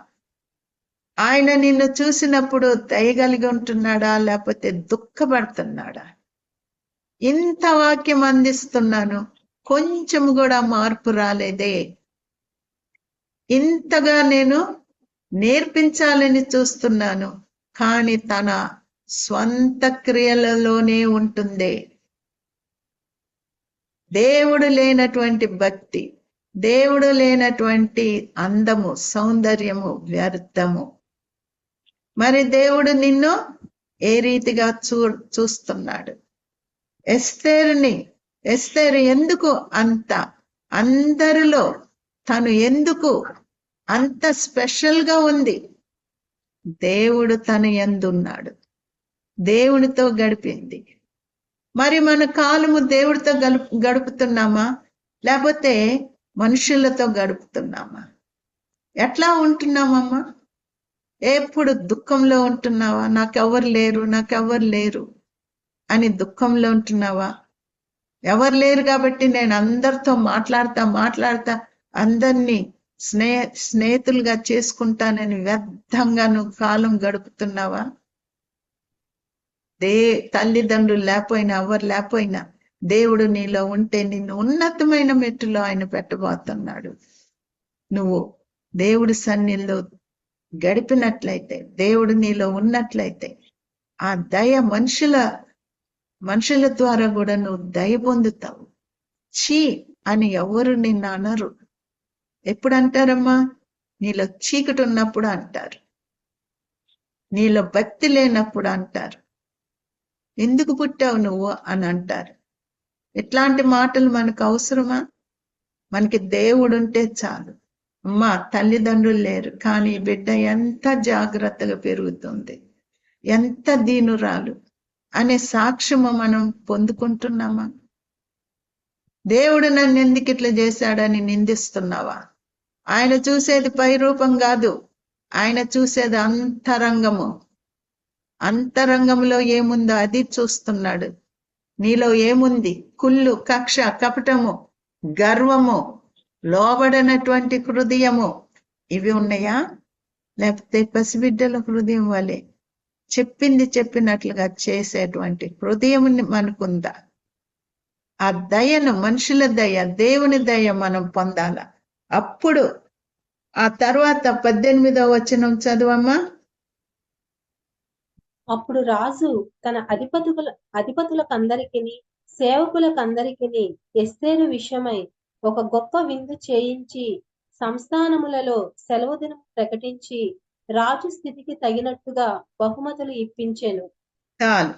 ఆయన నిన్ను చూసినప్పుడు దయగలిగి ఉంటున్నాడా, లేకపోతే దుఃఖపడుతున్నాడా? ఇంత వాక్యం అందిస్తున్నాను, కొంచెం కూడా మార్పు రాలేదే. ఇంతగా నేను నేర్పించాలని చూస్తున్నాను, కానీ తన స్వంత క్రియలలోనే ఉంటుంది. దేవుడు లేనటువంటి భక్తి, దేవుడు లేనటువంటి అందము, సౌందర్యము వ్యర్థము. మరి దేవుడు నిన్ను ఏ రీతిగా చూస్తున్నాడు? ఎస్తేరు ఎందుకు అందరిలో తను ఎందుకు అంత స్పెషల్ గా ఉంది? దేవుడు తన యందున్నాడు, దేవుడితో గడిపింది. మరి మన కాలము దేవుడితో గడుపుతున్నామా, లేకపోతే మనుషులతో గడుపుతున్నామా? ఎట్లా ఉంటున్నామమ్మా? ఎప్పుడు దుఃఖంలో ఉంటున్నావా? నాకెవ్వరు లేరు అని దుఃఖంలో ఉంటున్నావా? ఎవరు లేరు కాబట్టి నేను అందరితో మాట్లాడతా అందరినీ స్నేహితులుగా చేసుకుంటానని వ్యర్థంగా నువ్వు కాలం గడుపుతున్నావా? తల్లిదండ్రులు లేకపోయినా ఎవరు లేకపోయినా దేవుడు నీలో ఉంటే నిన్ను ఉన్నతమైన మెట్టులో ఆయన పెట్టబోతున్నాడు. నువ్వు దేవుడి సన్నిధిలో గడిపినట్లయితే, దేవుడు నీలో ఉన్నట్లయితే ఆ దయ మనుషుల ద్వారా కూడా నువ్వు దయ పొందుతావు. చీ అని ఎవరు నిన్ను అనరు. ఎప్పుడు అంటారమ్మా? నీలో చీకటి ఉన్నప్పుడు అంటారు, నీలో భక్తి లేనప్పుడు అంటారు, ఎందుకు పుట్టావు నువ్వు అని అంటారు. ఇట్లాంటి మాటలు మనకు అవసరమా? మనకి దేవుడు ఉంటే చాలు. అమ్మా తల్లిదండ్రులు లేరు, కానీ బిడ్డ ఎంత జాగ్రత్తగా పెరుగుతుంది, ఎంత దీనురాలు అనే సాక్ష్యము మనం పొందుకుంటున్నామా? దేవుడు నన్ను ఎందుకు ఇట్లా చేశాడని నిందిస్తున్నావా? ఆయన చూసేది పై రూపం కాదు, ఆయన చూసేది అంతరంగము. అంతరంగంలో ఏముందో అది చూస్తున్నాడు. నీలో ఏముంది? కుళ్ళు, కక్ష, కపటము, గర్వము, లోబడనటువంటి హృదయము, ఇవి ఉన్నాయా? లేకపోతే పసిబిడ్డల హృదయం వలె చెప్పింది చెప్పినట్లుగా చేసేటువంటి హృదయం మనకుందా? ఆ దయను, మనుషుల దయ, దేవుని దయ మనం పొందాల. అప్పుడు ఆ తర్వాత 18వ వచనం చదువమ్మా. అప్పుడు రాజు తన అధిపతులకందరికిని సేవకులకందరికిని ఎస్తేరు విషయమై ఒక గొప్ప విందు చేయించి సంస్థానములలో సెలవు దినం ప్రకటించి రాజు స్థితికి తగినట్టుగా బహుమతులు ఇప్పించెను. చాలు.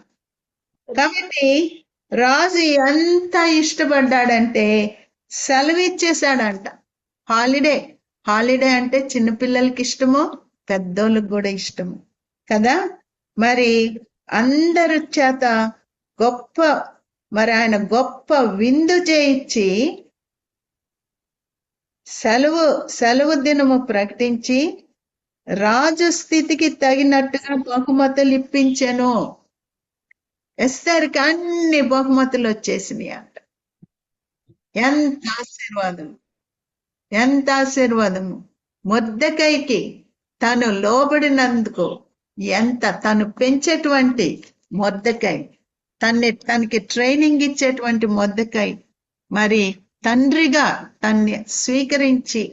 కాబట్టి రాజు ఎంత ఇష్టపడ్డాడంటే సెలవు ఇచ్చేశాడంట. హాలిడే అంటే చిన్నపిల్లలకి ఇష్టము, పెద్దోళ్ళకి కూడా ఇష్టము కదా. మరి అందరి చేత ఆయన గొప్ప విందు చేయించి సెలవు దినము ప్రకటించి రాజు స్థితికి తగినట్టుగా బహుమతులు ఇప్పించెను. ఎస్తేరుకి అన్ని బహుమతులు వచ్చేసినాయి అంట. ఎంత ఆశీర్వాదము! మొర్దెకైకి తను లోబడినందుకు తను పెంచేటువంటి మొర్దెకై, తనకి ట్రైనింగ్ ఇచ్చేటువంటి మొర్దెకై మరి తండ్రిగా తన్ని స్వీకరించి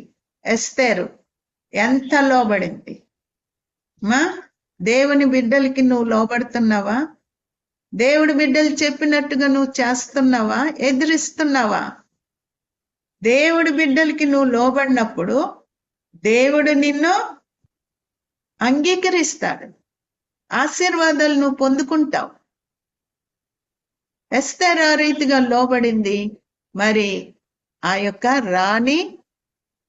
ఎస్తేరు ఎంత లోబడింది. దేవుని బిడ్డలకి నువ్వు లోబడుతున్నావా? దేవుడి బిడ్డలు చెప్పినట్టుగా నువ్వు చేస్తున్నావా? ఎదిరిస్తున్నావా? దేవుడి బిడ్డలకి నువ్వు లోబడినప్పుడు దేవుడు నిన్ను అంగీకరిస్తాడు, ఆశీర్వాదాలు నువ్వు పొందుకుంటావు. ఎస్తేరు ఆ రీతిగా లోబడింది. మరి ఆ యొక్క రాణి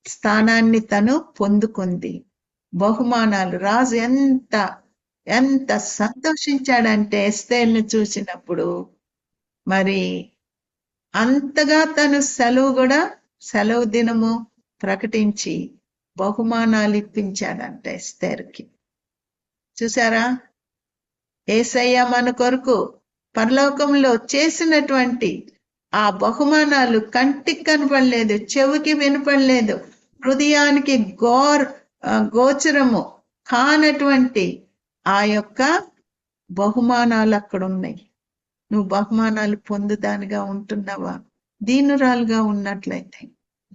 స్థానాన్ని తను పొందుకుంది. బహుమానాలు. రాజు ఎంత సంతోషించాడంటే ఎస్తేరుని చూసినప్పుడు, మరి అంతగా తను సెలవు దినము ప్రకటించి బహుమానాలు ఇప్పించాడంట ఎస్తేరుకి. చూసారా? యేసయ్య మన కొరకు పరలోకంలో చేసినటువంటి ఆ బహుమానాలు కంటికి కనపడలేదు, చెవికి వినపడలేదు, హృదయానికి గోచరము కానటువంటి ఆ యొక్క బహుమానాలు అక్కడ ఉన్నాయి. నువ్వు బహుమానాలు పొందుదానిగా ఉంటున్నావా? దీనురాలుగా ఉన్నట్లయితే,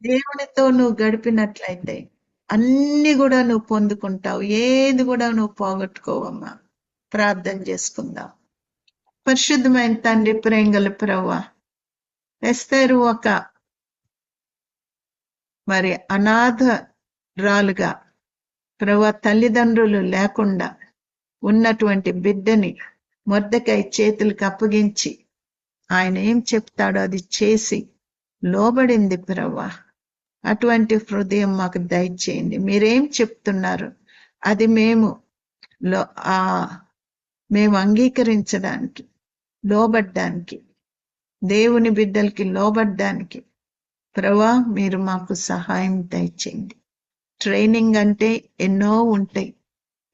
దేవునితో నువ్వు గడిపినట్లయితే అన్ని కూడా నువ్వు పొందుకుంటావు, ఏది కూడా నువ్వు పోగొట్టుకోవమ్మా. ప్రార్థన చేసుకుందాం. పరిశుద్ధమైన తండ్రి, ప్రేంగల ప్రభువా, ఎస్తేరు ఒక మరి అనాథరాలుగా ప్రభువా, తల్లిదండ్రులు లేకుండా ఉన్నటువంటి బిడ్డని మొర్దెకై చేతులకు అప్పగించి ఆయన ఏం చెప్తాడో అది చేసి లోబడింది ప్రభువా. అటువంటి హృదయం మాకు దయచేయండి. మీరేం చెప్తున్నారు అది మేము అంగీకరించడానికి, లోబడ్డానికి, దేవుని బిడ్డలకి లోబడ్డానికి ప్రభువా మీరు మాకు సహాయం దయచేయండి. ట్రైనింగ్ అంటే ఎన్నో ఉంటాయి,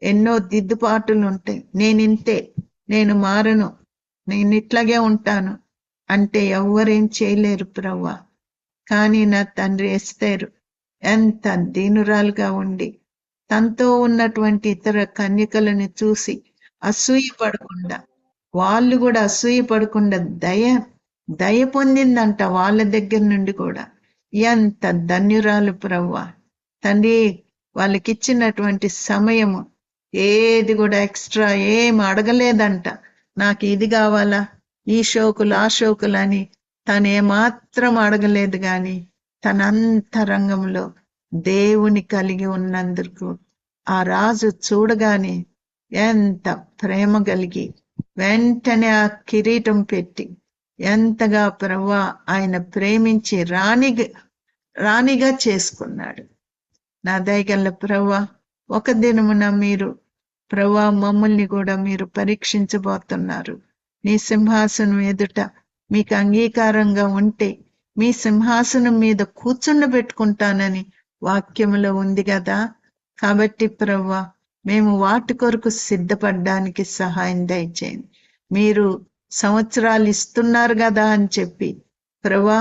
ఎన్నో దిద్దుబాటులు ఉంటాయి. నేను మారను, నేను ఇట్లాగే ఉంటాను అంటే ఎవ్వరేం చేయలేరు ప్రభువా. కానీ నా తండ్రి ఎస్తేరు ఎంత దీనురాలుగా ఉండి తనతో ఉన్నటువంటి ఇతర కన్యకలను చూసి అసూయపడకుండా, వాళ్ళు కూడా అసూయపడకుండా దయ పొందిందంట వాళ్ళ దగ్గర నుండి కూడా. ఎంత ధన్యురాలు ప్రభువా. తండ్రి, వాళ్ళకిచ్చినటువంటి సమయము ఏది కూడా ఎక్స్ట్రా ఏం అడగలేదంట. నాకు ఇది కావాలా, ఈ షోకులు ఆ షోకులు అని తను ఏమాత్రం అడగలేదు. గాని తన అంతరంగంలో దేవుని కలిగి ఉన్నందుకు ఆ రాజు చూడగానే ఎంత ప్రేమ కలిగి వెంటనే ఆ కిరీటం పెట్టి ఎంతగా ప్రభువా ఆయన ప్రేమించి రాణిగా చేసుకున్నాడు. నా దయగల ప్రభువా, ఒక దినమున మీరు ప్రభువా మమ్మల్ని కూడా మీరు పరీక్షించబోతున్నారు. నీ సింహాసనం ఎదుట మీకు అంగీకారంగా ఉంటే మీ సింహాసనం మీద కూర్చుండబెట్టుకుంటానని వాక్యములో ఉంది కదా. కాబట్టి ప్రభువా మేము వాటి కొరకు సిద్ధపడడానికి సహాయం దయచేయండి. మీరు సంవత్సరాలు ఇస్తున్నారు కదా అని చెప్పి ప్రభువా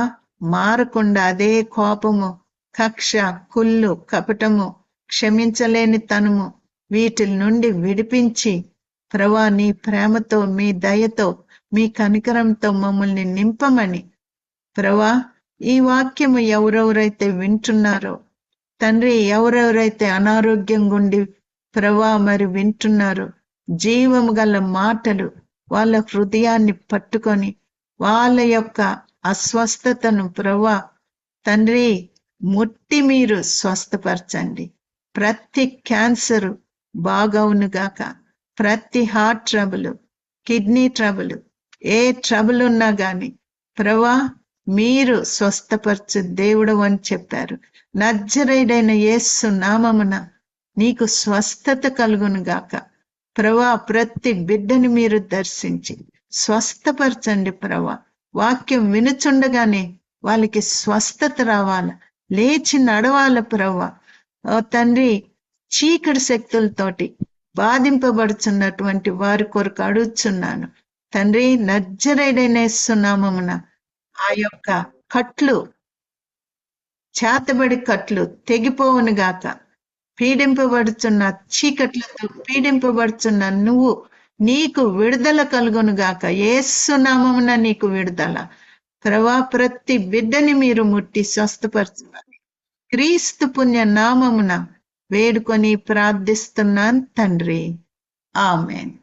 మారకుండా అదే కోపము, కక్ష, కుళ్ళు, కపటము, క్షమించలేని తనము వీటి నుండి విడిపించి ప్రభువా నీ ప్రేమతో, మీ దయతో, మీ కనికరంతో మమ్మల్ని నింపమని ప్రభువా ఈ వాక్యము ఎవరెవరైతే వింటున్నారో తండ్రి, ఎవరెవరైతే అనారోగ్యంగా ఉండి ప్రభువా మరి వింటున్నారో జీవము గల మాటలు వాళ్ళ హృదయాన్ని పట్టుకొని వాళ్ళ యొక్క అస్వస్థతను ప్రభువా తండ్రి ముట్టి మీరు స్వస్థపరచండి. ప్రతి క్యాన్సరు బాగవునుగాక, ప్రతి హార్ట్ ట్రబుల్, కిడ్నీ ట్రబుల్, ఏ ట్రబుల్ ఉన్నా గాని ప్రభువా మీరు స్వస్థపరచు దేవుడు అని చెప్పారు. నజరేయుడైన యేసు నామమున నీకు స్వస్థత కలుగును గాక. ప్రభువా ప్రతి బిడ్డని మీరు దర్శించి స్వస్థపరచండి. ప్రభువా వాక్యం వినుచుండగానే వాళ్ళకి స్వస్థత రావాల, లేచి నడవాల. ప్రభువా తండ్రి చీకటి శక్తులతోటి బాధింపబడుచున్నటువంటి వారి కొరకు అడుగుచున్నాను తండ్రి. నజరేయుడైన యేసు నామమున ఆ యొక్క కట్లు, చేతబడి కట్లు తెగిపోవును గాక. పీడింపబడుచున్న చీకట్లతో పీడింపబడుచున్న నువ్వు నీకు విడుదల కలుగును గాక. యేసు నామమున నీకు విడుదల. ప్రభువా ప్రతి బిడ్డని మీరు ముట్టి స్వస్థపరచుమని క్రీస్తు పుణ్య నామమున వేడుకొని ప్రార్థిస్తున్నాను తండ్రి. ఆమేన్.